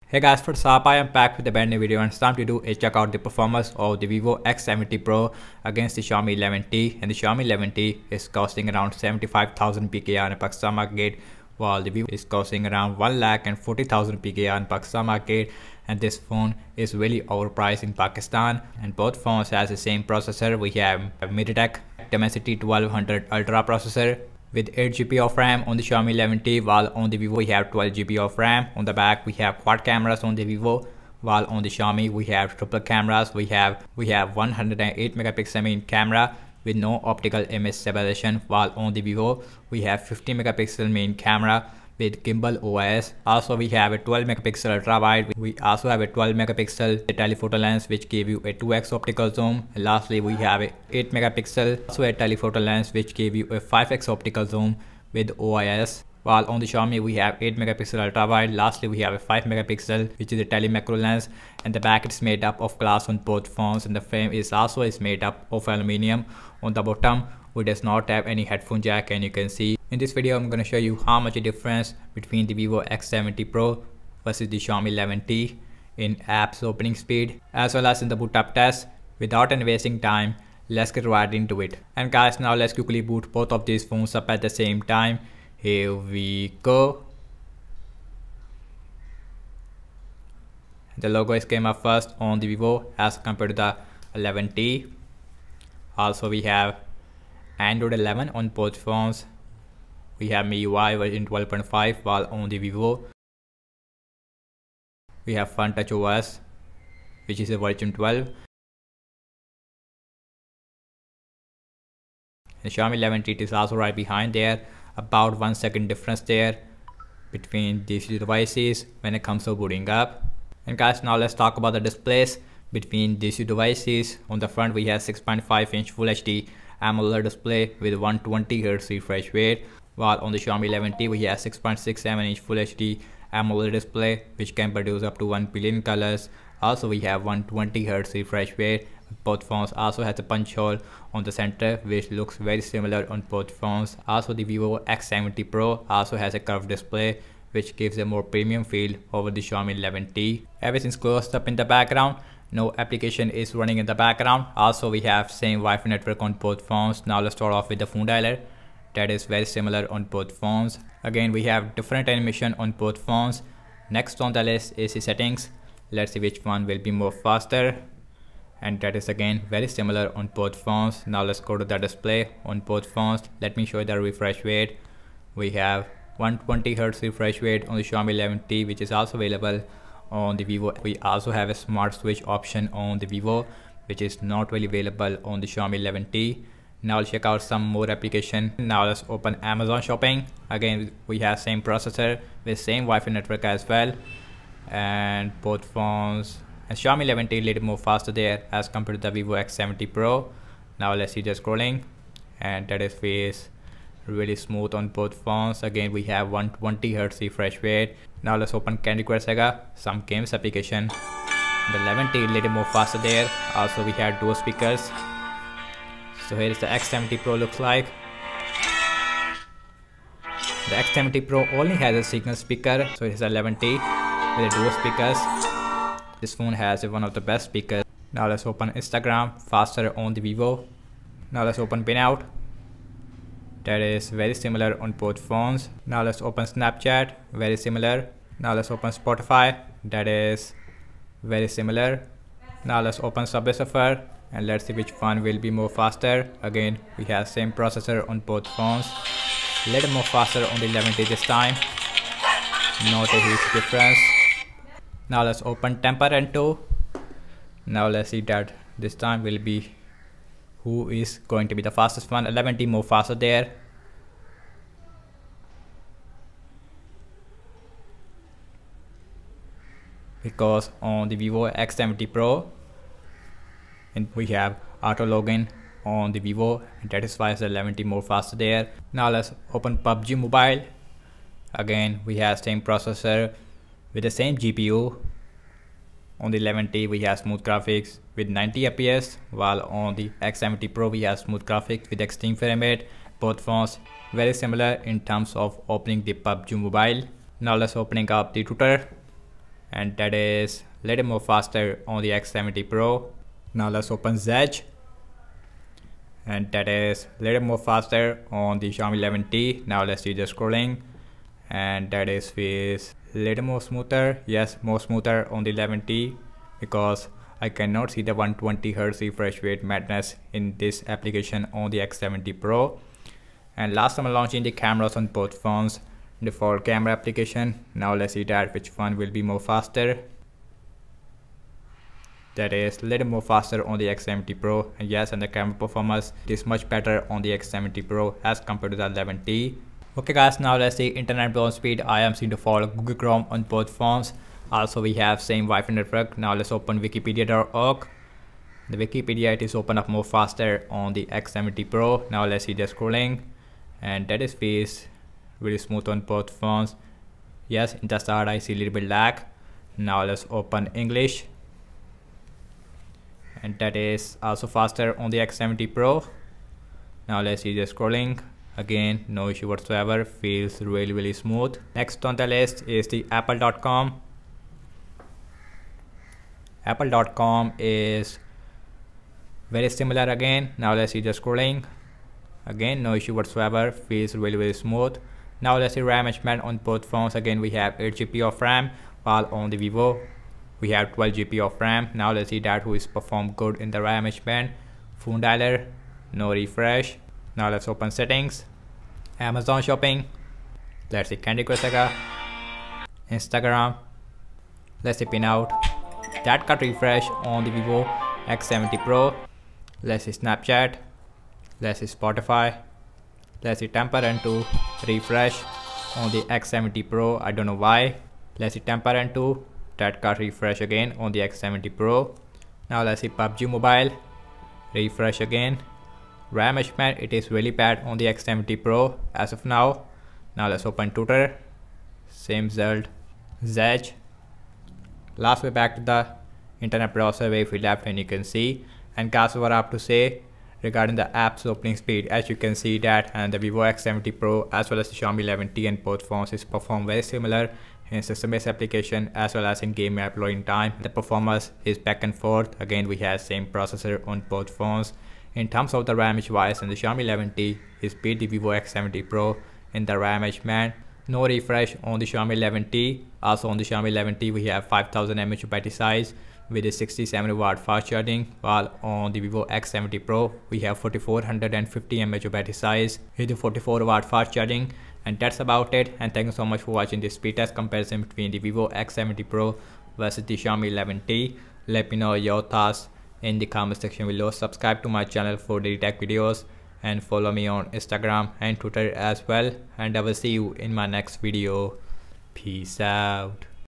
Hey guys, what's up? I am back with a brand new video and it's time to do is check out the performance of the Vivo X70 Pro against the Xiaomi 11T, and the Xiaomi 11T is costing around 75,000 PKR in Pakistan market, while the Vivo is costing around 1,40,000 PKR in Pakistan market, and this phone is really overpriced in Pakistan. And both phones has the same processor. We have a MediaTek Dimensity 1200 Ultra processor with 8GB of RAM on the Xiaomi 11T, while on the Vivo we have 12GB of RAM. On the back we have quad cameras on the Vivo, while on the Xiaomi we have triple cameras. We have 108 megapixel main camera with no optical image stabilization, while on the Vivo we have 50 megapixel main camera with gimbal OIS. Also we have a 12 megapixel ultra wide. We also have a 12 megapixel telephoto lens which give you a 2x optical zoom. And lastly we have a 8 megapixel also a telephoto lens which give you a 5x optical zoom with OIS. While on the Xiaomi we have 8 megapixel ultra wide. Lastly we have a 5 megapixel which is a telemacro lens, and the back is made up of glass on both phones, and the frame is made up of aluminium. On the bottom we does not have any headphone jack, and you can see in this video I'm going to show you how much a difference between the Vivo X70 Pro versus the Xiaomi 11T in apps opening speed as well as in the boot up test. Without any wasting time, let's get right into it. And guys, now let's quickly boot both of these phones up at the same time. Here we go. The logo came up first on the Vivo as compared to the 11T. Also we have Android 11 on both phones. We have MIUI version 12.5, while on the Vivo we have Fun Touch OS which is a version 12. The Xiaomi 11T is also right behind there. About 1 second difference there between these two devices when it comes to booting up. And guys, now let's talk about the displays between these two devices. On the front we have 6.5-inch Full HD AMOLED display with 120Hz refresh rate, while on the Xiaomi 11T we have 6.67-inch Full HD AMOLED display which can produce up to 1 billion colors. Also we have 120Hz refresh rate. Both phones also has a punch hole on the center which looks very similar on both phones. Also the Vivo X70 Pro also has a curved display which gives a more premium feel over the Xiaomi 11T. Everything's closed up in the background. No application is running in the background. Also we have same Wi-Fi network on both phones. Now let's start off with the phone dialer. That is very similar on both phones. Again we have different animation on both phones. Next on the list is the settings. Let's see which one will be more faster, and that is again very similar on both phones. Now let's go to the display on both phones. Let me show you the refresh rate. We have 120Hz refresh rate on the Xiaomi 11T which is also available on the Vivo. We also have a smart switch option on the Vivo which is not really available on the Xiaomi 11T. Now let's check out some more application. Now let's open Amazon shopping. Again we have same processor with same Wi-Fi network as well, and both phones and Xiaomi 11T a little more faster there as compared to the Vivo X70 Pro. Now let's see the scrolling, and that is really smooth on both phones. Again we have 120Hz refresh rate. Now let's open Candy Crush Saga, some games application. The 11T a little more faster there. Also we have dual speakers. So here is the X70 Pro looks like. The X70 Pro only has a single speaker, so it is a 11T with a dual speakers. This phone has one of the best speakers. Now let's open Instagram, faster on the Vivo. Now let's open Pinout. That is very similar on both phones. Now let's open Snapchat, very similar. Now let's open Spotify, that is very similar. Now let's open Subway Surfer, and let's see which one will be more faster. Again we have same processor on both phones. A little more faster on the 11T this time. Not a huge difference. Now let's open Comparion 2. Now let's see that this time will be who is going to be the fastest one. 11T more faster there. Because on the Vivo X70 Pro and we have auto login on the Vivo, and that is why it's 11T more faster there. Now let's open Pubg Mobile. Again we have same processor with the same GPU. On the 11T we have smooth graphics with 90 FPS, while on the X70 Pro we have smooth graphics with extreme frame rate. Both phones very similar in terms of opening the Pubg Mobile. Now let's opening up the router. and that is a little more faster on the X70 Pro. Now let's open Zedge, and that is a little more faster on the Xiaomi 11T. Now let's see the scrolling, and that is feels a little more smoother. Yes, more smoother on the 11T, because I cannot see the 120Hz refresh rate madness in this application on the X70 Pro. And last time I'm launching the cameras on both phones, default camera application. Now let's see that which one will be more faster. That is a little more faster on the X70 Pro, and yes, and the camera performance is much better on the X70 Pro as compared to the 11T. Okay guys, now let's see internet browse speed. I am seeing default Google Chrome on both phones. Also we have same Wi-Fi network. Now let's open wikipedia.org. The Wikipedia, it is open up more faster on the X70 Pro. Now let's see the scrolling, and that is feels really smooth on both phones. Yes, in the start I see a little bit lag. Now let's open English, and that is also faster on the X70 Pro. Now let's see the scrolling. Again, no issue whatsoever, feels really smooth. Next on the list is the apple.com. Apple.com is very similar again. Now let's see the scrolling. Again, no issue whatsoever, feels really smooth. Now let's see RAM management on both phones. Again, we have 8 GB of RAM, while on the Vivo we have 12 GB of RAM. Now let's see that who is perform good in the RAM management. Phone dialer, no refresh. Now let's open settings, Amazon shopping. Let's see Candy Crush Saga, Instagram. Let's see pin out. That got refresh on the Vivo X70 Pro. Let's see Snapchat. Let's see Spotify. Let's see Comparion 2 refresh on the X70 Pro. I don't know why. Let's see Comparion 2. That got refresh again on the X70 Pro. Now let's see Pubg Mobile. Refresh again. RAM management, it is really bad on the X70 Pro as of now. Now let's open Twitter. Same result. Zedge. Last way back to the internet browser where we left, and you can see. And guys, what I have to say regarding the app's opening speed, as you can see that, and the Vivo X70 Pro as well as the Xiaomi 11T and both phones is perform very similar in system-based application as well as in game app loading time. The performance is back and forth. Again, we have same processor on both phones. In terms of the RAM wise, and the Xiaomi 11T is beat the Vivo X70 Pro in the RAM management. No refresh on the Xiaomi 11T. Also on the Xiaomi 11T we have 5000 mAh battery size with a 67 watt fast charging, while on the Vivo X70 Pro we have 4450 mAh battery size with a 44 watt fast charging. And that's about it, and thank you so much for watching this speed test comparison between the Vivo X70 Pro versus the Xiaomi 11T. Let me know your thoughts in the comment section below. Subscribe to my channel for daily tech videos, and follow me on Instagram and Twitter as well, and I will see you in my next video. Peace out.